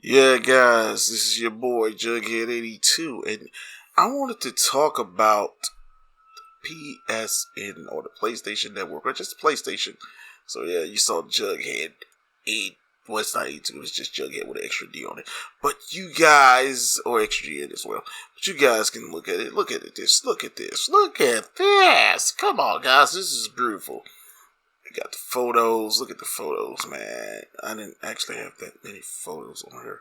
Yeah, guys, this is your boy Jughead82, and I wanted to talk about PSN or the PlayStation Network, or just PlayStation. So yeah, you saw Jughead 8. Well, it's not 82, it's just Jughead with an extra D on it. But you guys, or extra G in as well. But you guys can look at it. Look at it. Look at this. Look at this. Come on, guys. This is beautiful. You got the photos. Look at the photos, man. I didn't actually have that many photos on here.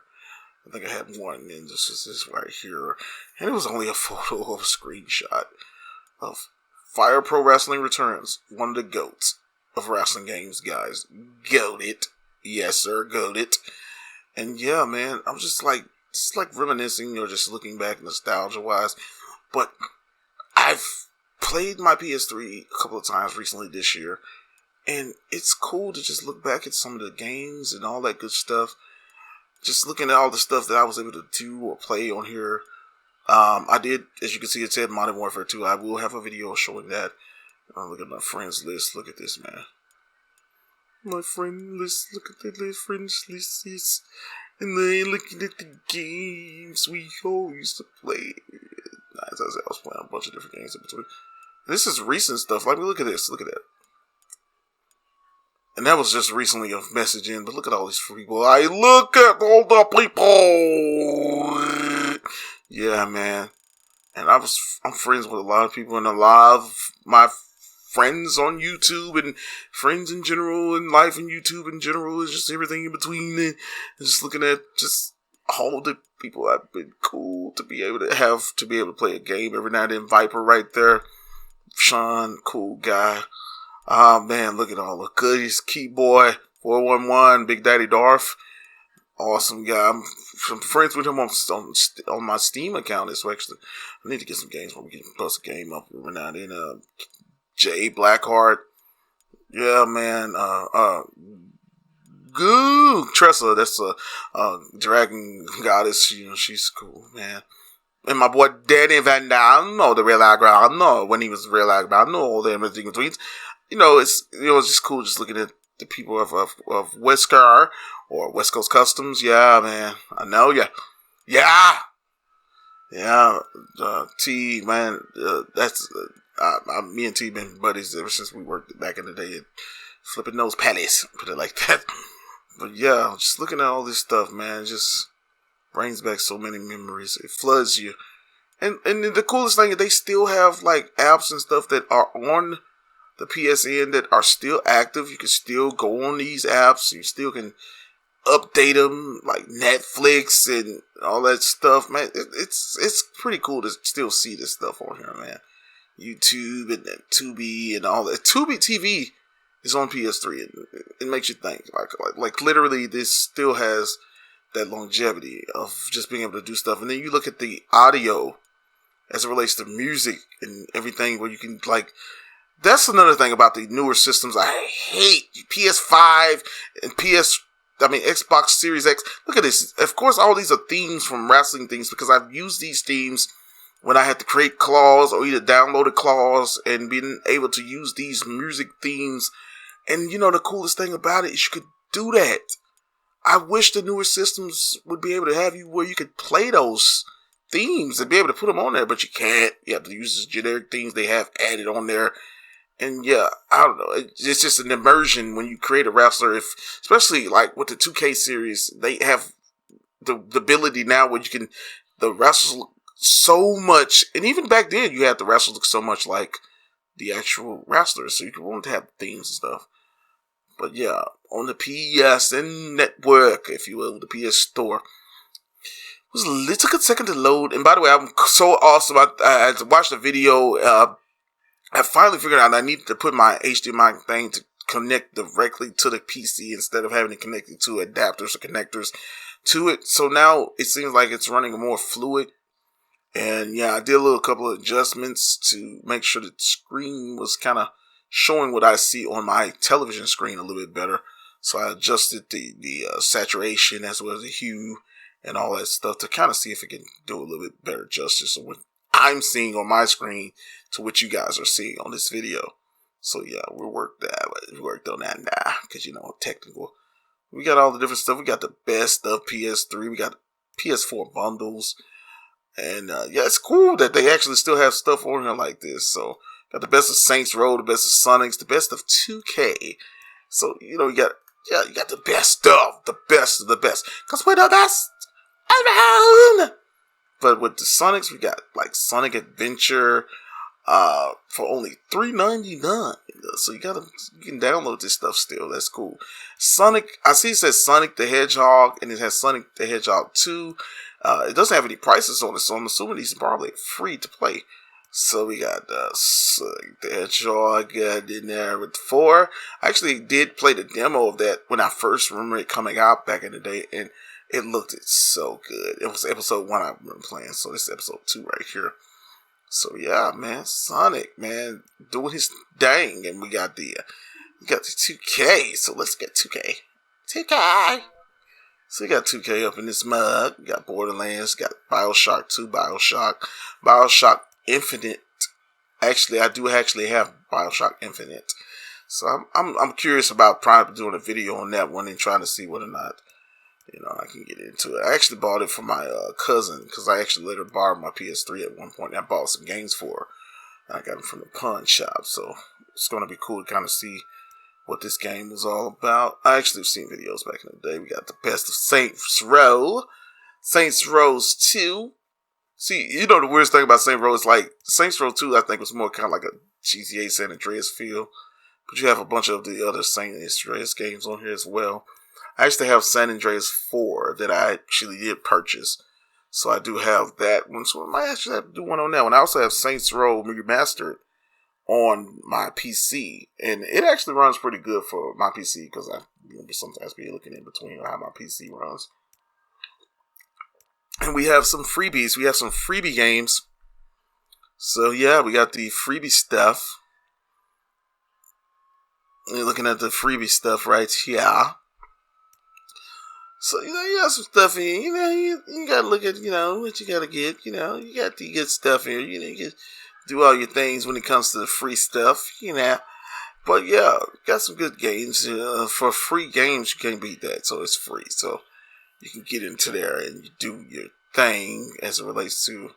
I think I had one, and this is this right here. And it was only a photo of a screenshot of Fire Pro Wrestling Returns, one of the GOATs of wrestling games, guys. Goat it. Yes, sir, goat it. And yeah, man, I'm just like reminiscing or just looking back nostalgia wise. But I've played my PS3 a couple of times recently this year, and it's cool to just look back at some of the games and all that good stuff. Just looking at all the stuff that I was able to do or play on here. I did, as you can see, it said Modern Warfare 2. I will have a video showing that. Look at my friends list. Look at this, man. My friend list. Look at that list. Friends list is. And then looking at the games we all used to play. As I said, I was playing a bunch of different games in between. This is recent stuff. Like, look at this. Look at that. And that was just recently a message in, but look at all these people. Look at all the people. Yeah, man. And I'm friends with a lot of people, and a lot of my friends on YouTube and friends in general, and life in YouTube in general is just everything in between. And just looking at just all the people I've been cool to be able to play a game every now and then. Viper right there. Sean, cool guy. Oh man, look at all the goodies. Key Boy 411, Big Daddy Darth, awesome guy. I'm friends with him on my Steam account. So actually, I need to get some games where we can post a game up every now and then. Jay Blackheart, yeah man. Goo Tressa, that's a dragon goddess. You know, she's cool, man. And my boy Danny Van Dam, the real Agra, when he was real Agra, I know all the everything tweets. It's just cool just looking at the people of Wesker or West Coast Customs. Yeah, man. I know ya. Yeah. Yeah. T, man. That's, me and T been buddies ever since we worked back in the day at Flipping Nose Palace. Put it like that. But yeah, just looking at all this stuff, man, just brings back so many memories. It floods you. And the coolest thing is they still have like apps and stuff that are on the PSN that are still active. You can still go on these apps. You still can update them, like Netflix and all that stuff, man. It's pretty cool to still see this stuff on here, man. YouTube and then Tubi and all that. Tubi TV is on PS3, and it makes you think. Like literally, this still has that longevity of just being able to do stuff. And then you look at the audio as it relates to music and everything, where you can like. That's another thing about the newer systems. I hate PS5 and Xbox Series X. Look at this. Of course, all these are themes from wrestling things because I've used these themes when I had to create claws or either downloaded claws and being able to use these music themes. And the coolest thing about it is you could do that. I wish the newer systems would be able to have you where you could play those themes and be able to put them on there, but you can't. You have to use the generic themes they have added on there. And yeah, I don't know. It's just an immersion when you create a wrestler. Especially like with the 2K series, they have the ability now where the wrestlers look so much. And even back then, you had the wrestlers look so much like the actual wrestlers, so you could want to have themes and stuff. But yeah, on the PSN network, if you will, the PS Store. It took a second to load. And by the way, I'm so awesome. I watched the video. I finally figured out I needed to put my HDMI thing to connect directly to the PC instead of having it connected to adapters or connectors to it. So now it seems like it's running more fluid. And yeah, I did a couple of adjustments to make sure the screen was kind of showing what I see on my television screen a little bit better. So I adjusted the saturation as well as the hue and all that stuff to kind of see if it can do a little bit better justice of what I'm seeing on my screen to what you guys are seeing on this video. So yeah, we worked on that now because technical. We got all the different stuff. We got the best of PS3. We got PS4 bundles. And yeah, it's cool that they actually still have stuff on here like this. So, got the best of Saints Row, the best of Sonics, the best of 2K. So, you got the best stuff. The best of the best. Because we're the best around. But with the Sonics, we got like Sonic Adventure for only $3.99. So you can download this stuff still. That's cool. Sonic, I see it says Sonic the Hedgehog, and it has Sonic the Hedgehog 2. It doesn't have any prices on it, so I'm assuming these are probably free to play. So we got Sonic the Hedgehog in there with 4. I actually did play the demo of that when I first remember it coming out back in the day, and it looked so good. It was episode 1 I remember playing, so this is episode 2 right here. So yeah, man, Sonic, man, doing his thing, and we got the 2K. So let's get 2K. 2K. So we got 2K up in this mug. We got Borderlands. Got BioShock 2, BioShock Infinite. Actually, I do actually have BioShock Infinite. So I'm curious about probably doing a video on that one and trying to see whether or not I can get into it. I actually bought it for my cousin because I actually let her borrow my PS3 at one point. And I bought some games for her. I got them from the pawn shop, so it's going to be cool to kind of see what this game was all about. I actually have seen videos back in the day. We got the best of Saints Row, Saints Row 2. See, the weirdest thing about Saints Row is like Saints Row 2. I think was more kind of like a GTA San Andreas feel, but you have a bunch of the other San Andreas games on here as well. I actually have San Andreas 4 that I actually did purchase. So I do have that one. So I might actually have to do one on that one. I also have Saints Row Remastered on my PC. And it actually runs pretty good for my PC because I remember sometimes be looking in between how my PC runs. And we have some freebies. We have some freebie games. So yeah, we got the freebie stuff. You're looking at the freebie stuff right here. So, you got some stuff in here. You got to look at, what you got to get. You got the good stuff here. You can do all your things when it comes to the free stuff, But, yeah, got some good games. For free games, you can't beat that. So, it's free. So, you can get into there and you do your thing as it relates to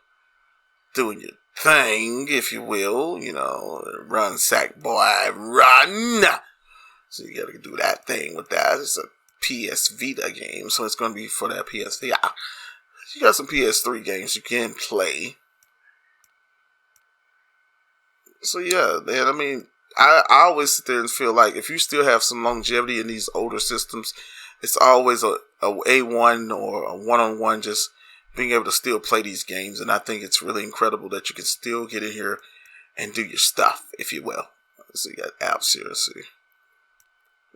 doing your thing, if you will. Run, sack, boy, run. So, you got to do that thing with that. It's a PS Vita game, so it's going to be for that PS Vita. You got some PS3 games you can play. So yeah, man, I mean, I always sit there and feel like if you still have some longevity in these older systems, it's always a A1 or a one-on-one just being able to still play these games, and I think it's really incredible that you can still get in here and do your stuff, if you will. So you got apps here, see.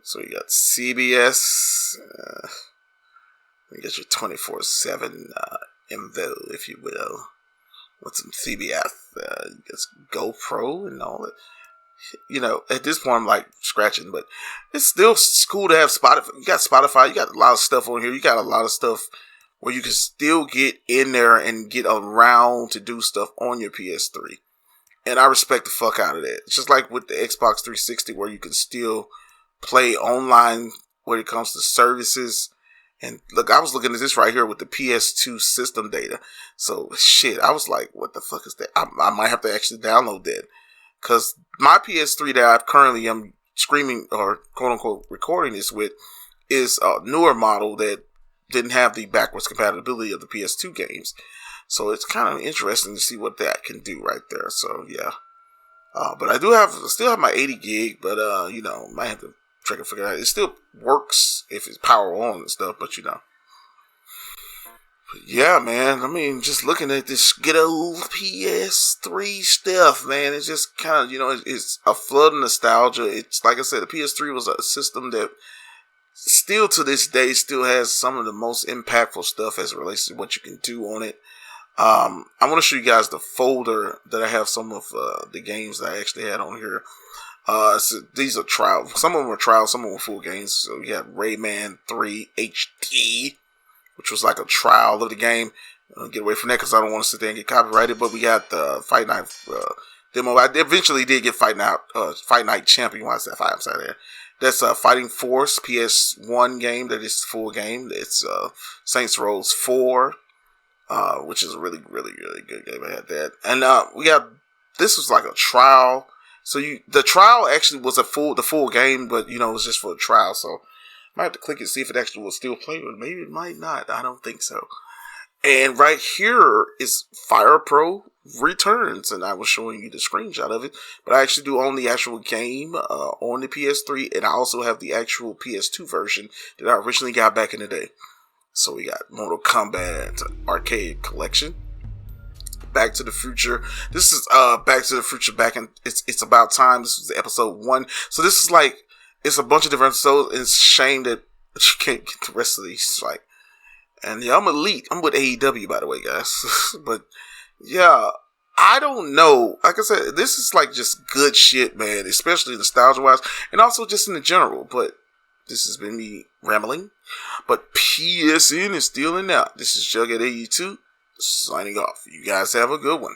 So you got CBS, you got your 24/7 info, if you will, with some CBS, you got some GoPro and all that. At this point I'm like scratching, but it's still cool to have Spotify. You got Spotify, you got a lot of stuff on here. You got a lot of stuff where you can still get in there and get around to do stuff on your PS3. And I respect the fuck out of that. It's just like with the Xbox 360 where you can still play online when it comes to services. And look, I was looking at this right here with the PS2 system data. So shit, I was like, what the fuck is that? I might have to actually download that. Because my PS3 that I currently am screaming or quote unquote recording this with is a newer model that didn't have the backwards compatibility of the PS2 games. So it's kind of interesting to see what that can do right there. So yeah. But I still have my 80 gig, but might have to try to figure it out. It still works if it's power on and stuff, but But yeah, man. I mean, just looking at this good old PS3 stuff, man, it's just kind of, it's a flood of nostalgia. It's like I said, the PS3 was a system that still to this day still has some of the most impactful stuff as it relates to what you can do on it. I want to show you guys the folder that I have some of the games that I actually had on here. So these are trial. Some of them are trial, some of them are full games. So you have Rayman 3 HD, which was like a trial of the game. Get away from that because I don't want to sit there and get copyrighted. But we got the Fight Night demo. I eventually did get Fight Night Champion. Why is that 5 inside there? That's a Fighting Force PS1 game. That is the full game. It's Saints Row 4, which is a really, really, really good game. I had that, and we got this was like a trial. So the trial actually was the full game, but it was just for a trial. So I might have to click it see if it actually will still play, but maybe it might not. I don't think so. And right here is Fire Pro Returns, and I was showing you the screenshot of it. But I actually do own the actual game on the PS3, and I also have the actual PS2 version that I originally got back in the day. So we got Mortal Kombat Arcade Collection, Back to the Future. This is Back to the Future back in it's about time. This was episode 1. So this is like it's a bunch of different episodes. And it's a shame that you can't get the rest of these. And yeah, I'm elite. I'm with AEW, by the way, guys. But yeah, I don't know. Like I said, this is like just good shit, man. Especially nostalgia-wise, and also just in the general. But this has been me rambling. But PSN is still in out. This is Jughead82 signing off. You guys have a good one.